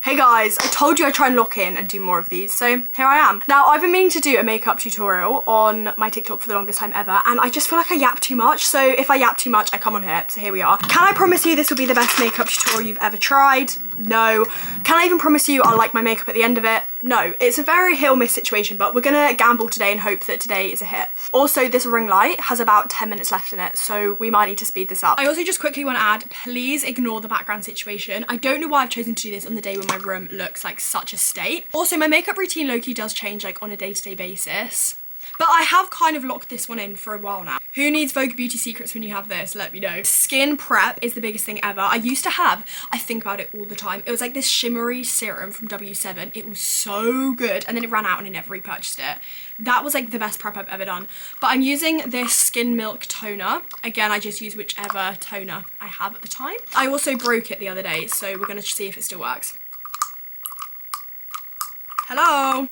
Hey guys, I told you I'd try and lock in and do more of these, so here I am. Now, I've been meaning to do a makeup tutorial on my TikTok for the longest time ever, and I just feel like I yap too much, so if I yap too much, I come on here, so here we are. Can I promise you this will be the best makeup tutorial you've ever tried? No. Can I even promise you I'll like my makeup at the end of it? No. It's a very hit or miss situation, but we're gonna gamble today and hope that today is a hit. Also, this ring light has about 10 minutes left in it, so we might need to speed this up. I also just quickly want to add, please ignore the background situation. I don't know why I've chosen to do this on the day when my room looks like such a state. Also, my makeup routine low-key does change like on a day-to-day basis. But I have kind of locked this one in for a while now. Who needs Vogue Beauty Secrets when you have this? Let me know. Skin prep is the biggest thing ever. I used to have, I think about it all the time, it was like this shimmery serum from W7. It was so good, and then it ran out and I never repurchased it. That was like the best prep I've ever done. But I'm using this Skin Milk toner. Again, I just use whichever toner I have at the time. I also broke it the other day, so we're gonna see if it still works. Hello.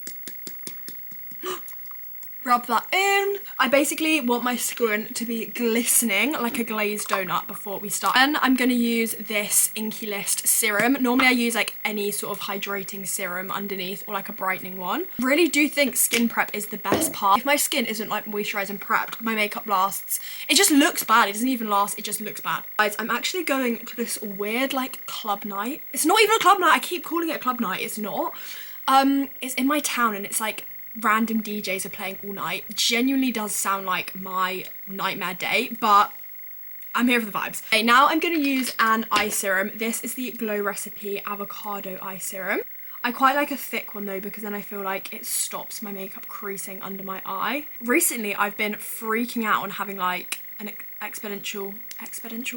Rub that in. I basically want my skin to be glistening like a glazed donut before we start. And I'm gonna use this Inky List serum. Normally I use like any sort of hydrating serum underneath or like a brightening one. Really do think skin prep is the best part. If my skin isn't like moisturized and prepped, my makeup lasts. It just looks bad. It doesn't even last. It just looks bad. Guys, I'm actually going to this weird like club night. It's not even a club night. I keep calling it a club night. It's not. It's in my town and it's like random DJs are playing all night. Genuinely does sound like my nightmare day, but I'm here for the vibes. Okay, now I'm going to use an eye serum. This is the Glow Recipe Avocado Eye Serum. I quite like a thick one though, because then I feel like it stops my makeup creasing under my eye. Recently, I've been freaking out on having like an exponential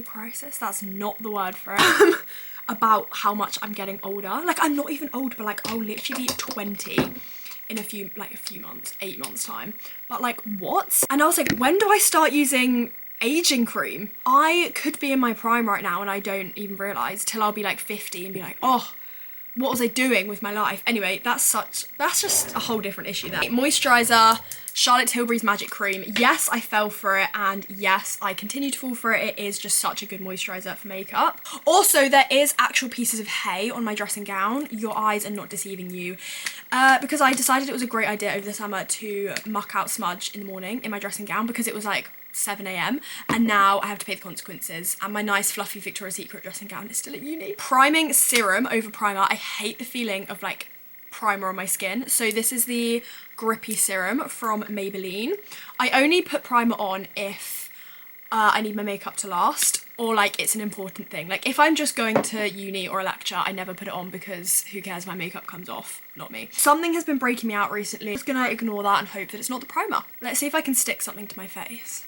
crisis. That's not the word for it. About how much I'm getting older. Like, I'm not even old, but like I'll literally be 20 in a few months, 8 months time. But like, what? And I was like, when do I start using aging cream? I could be in my prime right now and I don't even realize till I'll be like 50 and be like, oh, what was I doing with my life? Anyway, that's just a whole different issue there. Moisturizer, Charlotte Tilbury's Magic Cream. Yes, I fell for it, and yes, I continue to fall for it. It is just such a good moisturizer for makeup. Also, there is actual pieces of hay on my dressing gown. Your eyes are not deceiving you. Because I decided it was a great idea over the summer to muck out smudge in the morning in my dressing gown because it was like 7 AM and now I have to pay the consequences, and my nice fluffy Victoria's Secret dressing gown is still at uni. Priming serum over primer. I hate the feeling of like primer on my skin, so this is the Grippy Serum from Maybelline. I only put primer on if I need my makeup to last, or like it's an important thing. Like if I'm just going to uni or a lecture, I never put it on because who cares, my makeup comes off, not me. Something has been breaking me out recently. I'm just gonna ignore that and hope that it's not the primer. Let's see if I can stick something to my face.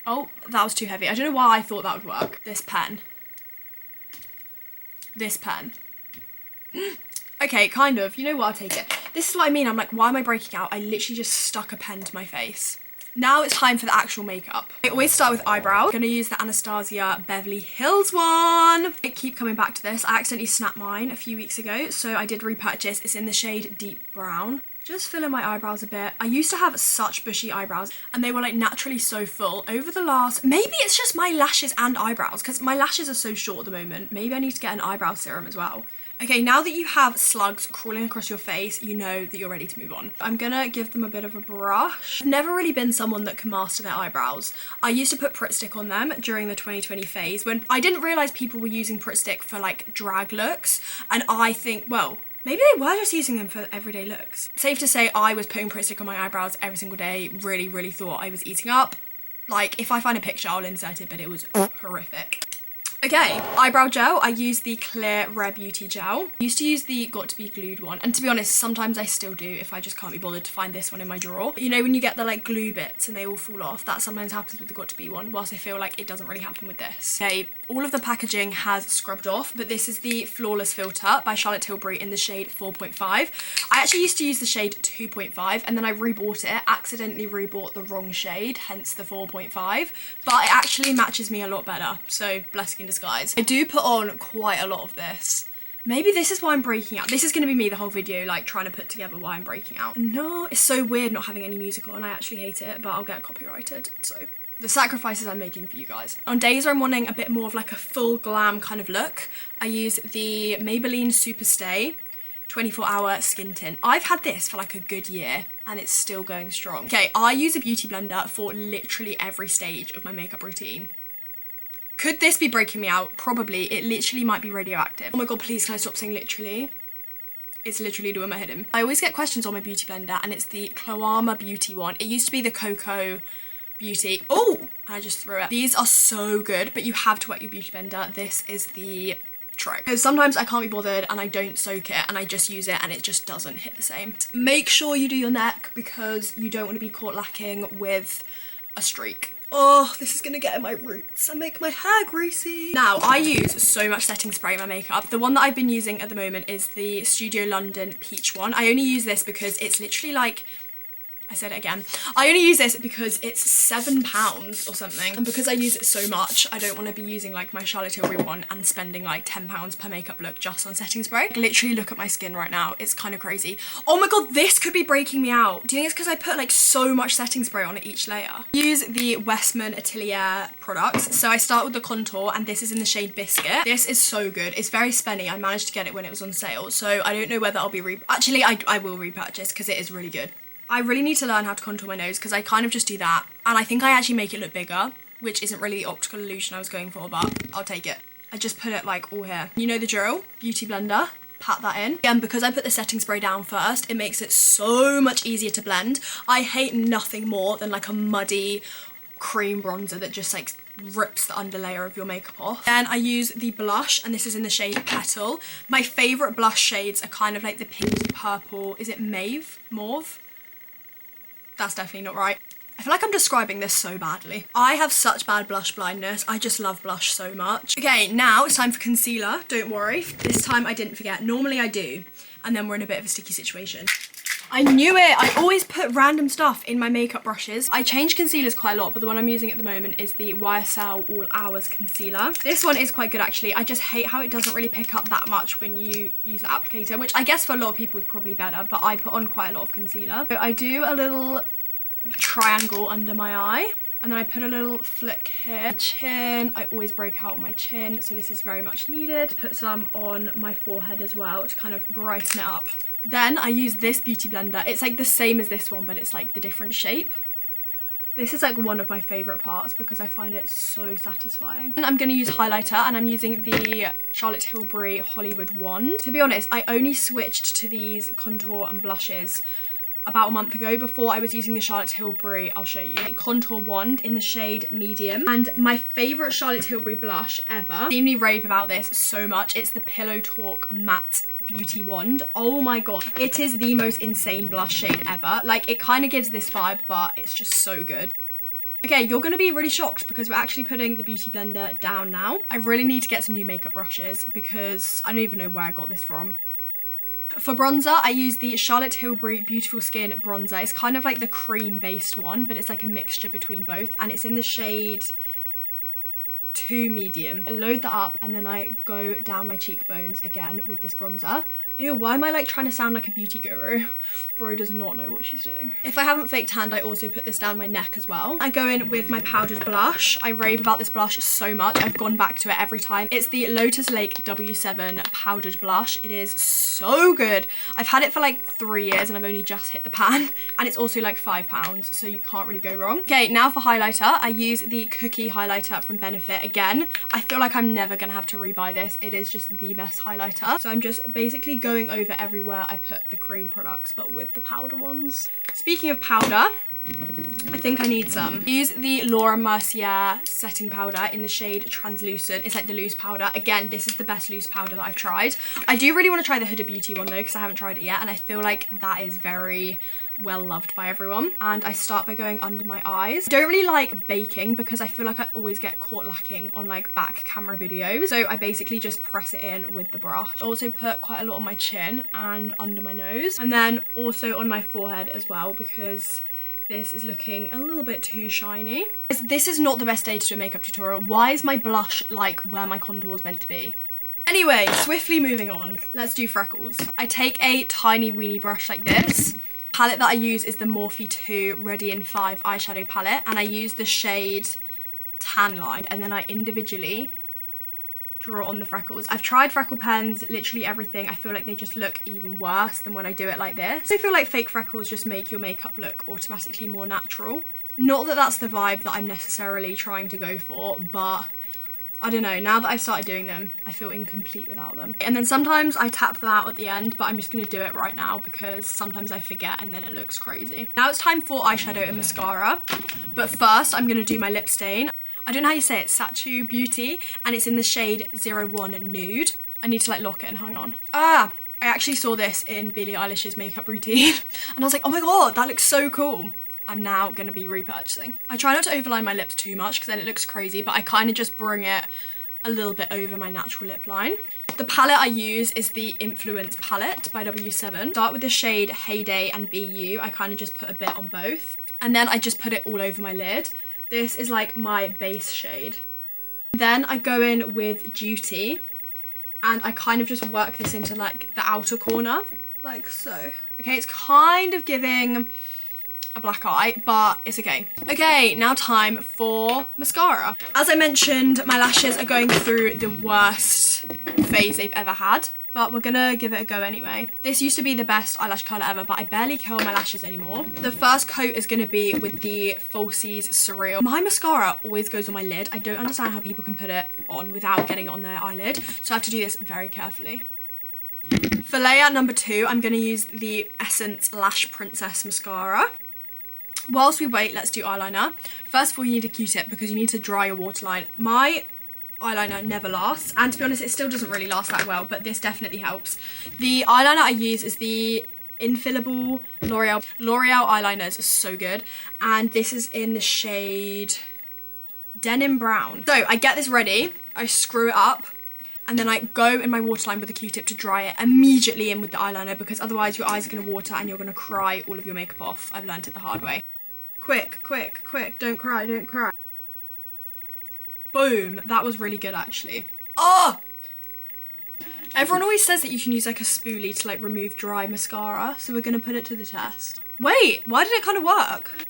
Oh, that was too heavy. I don't know why I thought that would work. This pen. This pen. Okay, kind of. You know what? I'll take it. This is what I mean. I'm like, why am I breaking out? I literally just stuck a pen to my face. Now it's time for the actual makeup. I always start with eyebrows. I'm gonna use the Anastasia Beverly Hills one. I keep coming back to this. I accidentally snapped mine a few weeks ago, so I did repurchase. It's in the shade Deep Brown. Just fill in my eyebrows a bit. I used to have such bushy eyebrows and they were like naturally so full. Over the last, maybe it's just my lashes and eyebrows because my lashes are so short at the moment. Maybe I need to get an eyebrow serum as well. Okay, now that you have slugs crawling across your face, you know that you're ready to move on. I'm gonna give them a bit of a brush. I've never really been someone that can master their eyebrows. I used to put Pritt Stick on them during the 2020 phase when I didn't realise people were using Pritt Stick for like drag looks, and I think, well, maybe they were just using them for everyday looks. Safe to say I was putting Pritt Stick on my eyebrows every single day, really thought I was eating up. Like, if I find a picture, I'll insert it, but it was horrific. Okay, eyebrow gel. I use the Clear Rare Beauty gel. I used to use the Got To Be Glued one, and to be honest, sometimes I still do if I just can't be bothered to find this one in my drawer. You know when you get the like glue bits and they all fall off? That sometimes happens with the Got To Be one, whilst I feel like it doesn't really happen with this. Okay, all of the packaging has scrubbed off, but this is the Flawless Filter by Charlotte Tilbury in the shade 4.5. I actually used to use the shade 2.5 and then I rebought it, accidentally rebought the wrong shade, hence the 4.5, but it actually matches me a lot better, so blessing in disguise. I do put on quite a lot of this. Maybe this is why I'm breaking out. This is going to be me the whole video, like trying to put together why I'm breaking out. No, it's so weird not having any music on. I actually hate it, but I'll get copyrighted, so the sacrifices I'm making for you guys. On days where I'm wanting a bit more of like a full glam kind of look, I use the Maybelline Superstay 24-hour skin tint. I've had this for like a good year and it's still going strong. Okay, I use a beauty blender for literally every stage of my makeup routine. Could this be breaking me out? Probably. It literally might be radioactive. Oh my god, please can I stop saying literally? It's literally doing my head in. I always get questions on my beauty blender and it's the Cloama Beauty one. It used to be the Cocoa Beauty. Oh, I just threw it. These are so good, but you have to wet your beauty blender. This is the trick. Because sometimes I can't be bothered and I don't soak it and I just use it and it just doesn't hit the same. Make sure you do your neck because you don't want to be caught lacking with a streak. Oh, this is gonna get in my roots and make my hair greasy. Now, I use so much setting spray in my makeup. The one that I've been using at the moment is the Studio London Peach one. I only use this because it's literally like, I said it again. I only use this because it's £7 or something. And because I use it so much, I don't want to be using like my Charlotte Tilbury one and spending like £10 per makeup look just on setting spray. Like, literally look at my skin right now. It's kind of crazy. Oh my god, this could be breaking me out. Do you think it's because I put like so much setting spray on each layer? I use the Westman Atelier products. So I start with the contour and this is in the shade Biscuit. This is so good. It's very spenny. I managed to get it when it was on sale. So I don't know whether I'll be actually I will repurchase because it is really good. I really need to learn how to contour my nose because I kind of just do that. And I think I actually make it look bigger, which isn't really the optical illusion I was going for, but I'll take it. I just put it like all here. You know the drill, beauty blender, pat that in. Again, because I put the setting spray down first, it makes it so much easier to blend. I hate nothing more than like a muddy cream bronzer that just like rips the underlayer of your makeup off. Then I use the blush and this is in the shade Petal. My favourite blush shades are kind of like the pinky purple, is it Mauve? That's definitely not right. I feel like I'm describing this so badly. I have such bad blush blindness. I just love blush so much. Okay, now it's time for concealer. Don't worry. This time I didn't forget. Normally I do. And then we're in a bit of a sticky situation. I knew it. I always put random stuff in my makeup brushes. I change concealers quite a lot, but the one I'm using at the moment is the YSL All Hours Concealer. This one is quite good actually. I just hate how it doesn't really pick up that much when you use the applicator, which I guess for a lot of people is probably better, but I put on quite a lot of concealer. So I do a little triangle under my eye. And then I put a little flick here. Chin, I always break out my chin, so this is very much needed. Put some on my forehead as well to kind of brighten it up. Then I use this beauty blender. It's like the same as this one, but it's like the different shape. This is like one of my favourite parts because I find it so satisfying. And I'm going to use highlighter and I'm using the Charlotte Tilbury Hollywood wand. To be honest, I only switched to these contour and blushes about a month ago. Before I was using the Charlotte Tilbury, I'll show you, contour wand in the shade Medium. And my favourite Charlotte Tilbury blush ever, I've seen me rave about this so much, it's the Pillow Talk Matte Beauty Wand. Oh my god, it is the most insane blush shade ever. Like, it kind of gives this vibe, but it's just so good. Okay, you're going to be really shocked because we're actually putting the beauty blender down now. I really need to get some new makeup brushes because I don't even know where I got this from. For bronzer, I use the Charlotte Tilbury Beautiful Skin bronzer. It's kind of like the cream based one, but it's like a mixture between both, and it's in the shade 2 Medium. I load that up and then I go down my cheekbones again with this bronzer. Ew, why am I like trying to sound like a beauty guru? Bro does not know what she's doing. If I haven't faked tanned, I also put this down my neck as well. I go in with my powdered blush. I rave about this blush so much. I've gone back to it every time. It's the Lotus Lake W7 powdered blush. It is so good. I've had it for like 3 years and I've only just hit the pan. And it's also like £5, so you can't really go wrong. Okay, now for highlighter, I use the Cookie highlighter from Benefit. Again, I feel like I'm never gonna have to rebuy this. It is just the best highlighter. So I'm just basically going over everywhere I put the cream products, but with the powder ones. Speaking of powder, I think I need some. Use the Laura Mercier setting powder in the shade Translucent. It's like the loose powder. Again, this is the best loose powder that I've tried. I do really want to try the Huda Beauty one though, because I haven't tried it yet, and I feel like that is very well loved by everyone. And I start by going under my eyes. I don't really like baking because I feel like I always get caught lacking on like back camera videos, so I basically just press it in with the brush. I also put quite a lot on my chin and under my nose, and then also on my forehead as well because this is looking a little bit too shiny. This is not the best day to do a makeup tutorial. Why is my blush like where my contour is meant to be? Anyway, swiftly moving on. Let's do freckles. I take a tiny weenie brush like this Palette that I use is the Morphe 2 Ready in 5 eyeshadow palette, and I use the shade Tan Line, and then I individually draw on the freckles. I've tried freckle pens, literally everything. I feel like they just look even worse than when I do it like this. I feel like fake freckles just make your makeup look automatically more natural. Not that that's the vibe that I'm necessarily trying to go for, but I don't know, now that I've started doing them, I feel incomplete without them. And then sometimes I tap them out at the end, but I'm just gonna do it right now because sometimes I forget and then it looks crazy. Now it's time for eyeshadow and mascara, but first I'm gonna do my lip stain. I don't know how you say it, Sachu Beauty, and it's in the shade 01 Nude. I need to like lock it and hang on. I actually saw this in Billie Eilish's makeup routine and I was like, oh my god, that looks so cool. I'm now going to be repurchasing. I try not to overline my lips too much because then it looks crazy, but I kind of just bring it a little bit over my natural lip line. The palette I use is the Influence palette by W7. Start with the shade Heyday and BU. I kind of just put a bit on both. And then I just put it all over my lid. This is like my base shade. Then I go in with Duty and I kind of just work this into like the outer corner, like so. Okay, it's kind of giving a black eye, but it's okay. Okay, now time for mascara. As I mentioned, my lashes are going through the worst phase they've ever had, but we're gonna give it a go anyway. This used to be the best eyelash curler ever, but I barely curl my lashes anymore. The first coat is gonna be with the Falsies Surreal. My mascara always goes on my lid. I don't understand how people can put it on without getting it on their eyelid, so I have to do this very carefully. For layer number 2, I'm gonna use the Essence Lash Princess mascara. Whilst we wait, let's do eyeliner. First of all, you need a Q-tip because you need to dry your waterline. My eyeliner never lasts, and to be honest, it still doesn't really last that well, but this definitely helps. The eyeliner I use is the Infallible L'Oreal eyeliners are so good, and this is in the shade Denim Brown. So I get this ready, I screw it up, and then I go in my waterline with a Q-tip to dry it immediately in with the eyeliner because otherwise your eyes are going to water and you're going to cry all of your makeup off. I've learned it the hard way. Quick, quick, quick, don't cry, don't cry. Boom, that was really good actually. Oh! Everyone always says that you can use like a spoolie to like remove dry mascara, so we're going to put it to the test. Wait, why did it kind of work?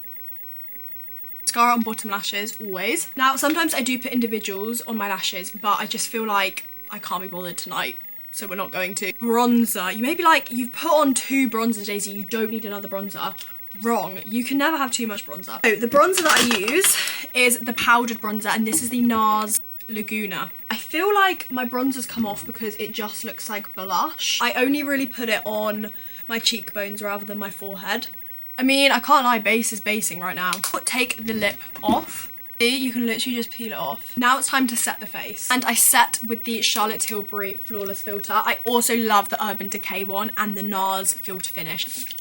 Mascara on bottom lashes, always. Now, sometimes I do put individuals on my lashes, but I just feel like I can't be bothered tonight, so we're not going to. Bronzer. You may be like, you've put on 2 bronzers, Daisy, you don't need another bronzer. Wrong. You can never have too much bronzer. So the bronzer that I use is the powdered bronzer, and this is the NARS Laguna. I feel like my bronzers come off because it just looks like blush. I only really put it on my cheekbones rather than my forehead. I mean, I can't lie, base is basing right now. Take the lip off. See, you can literally just peel it off. Now it's time to set the face. And I set with the Charlotte Tilbury Flawless Filter. I also love the Urban Decay one and the NARS Filter Finish.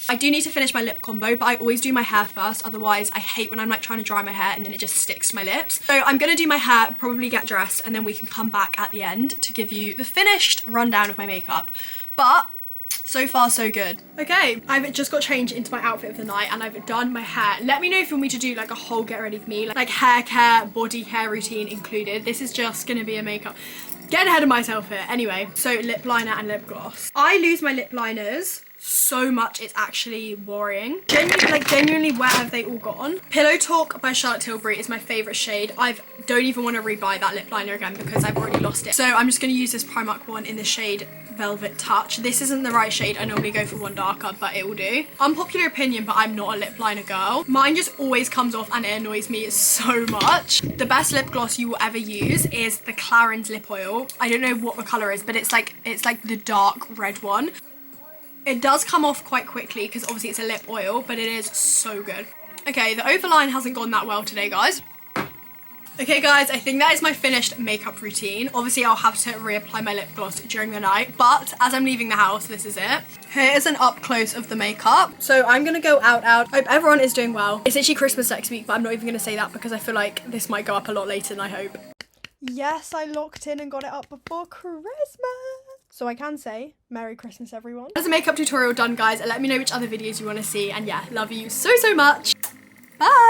I do need to finish my lip combo, but I always do my hair first. Otherwise, I hate when I'm like trying to dry my hair and then it just sticks to my lips. So I'm gonna do my hair, probably get dressed, and then we can come back at the end to give you the finished rundown of my makeup. But so far, so good. Okay, I've just got changed into my outfit of the night and I've done my hair. Let me know if you want me to do like a whole get ready with me, like hair care, body care routine included. This is just gonna be a makeup. Getting ahead of myself here. Anyway, so lip liner and lip gloss. I lose my lip liners so much, it's actually worrying. Genuinely, where have they all gone? Pillow Talk by Charlotte Tilbury is my favourite shade. I don't even want to rebuy that lip liner again because I've already lost it. So I'm just going to use this Primark one in the shade Velvet Touch. This isn't the right shade. I normally go for one darker, but it will do. Unpopular opinion, but I'm not a lip liner girl. Mine just always comes off and it annoys me so much. The best lip gloss you will ever use is the Clarins lip oil. I don't know what the colour is, but it's like the dark red one. It does come off quite quickly because obviously it's a lip oil, but it is so good. Okay, the overline hasn't gone that well today, guys. Okay, guys, I think that is my finished makeup routine. Obviously, I'll have to reapply my lip gloss during the night, but as I'm leaving the house, this is it. Here is an up close of the makeup. So I'm gonna go out. Hope everyone is doing well. It's actually Christmas next week, but I'm not even gonna say that because I feel like this might go up a lot later than I hope. Yes, I locked in and got it up before Christmas. So I can say Merry Christmas, everyone. That's a makeup tutorial done, guys. Let me know which other videos you want to see. And yeah, love you so, so much. Bye.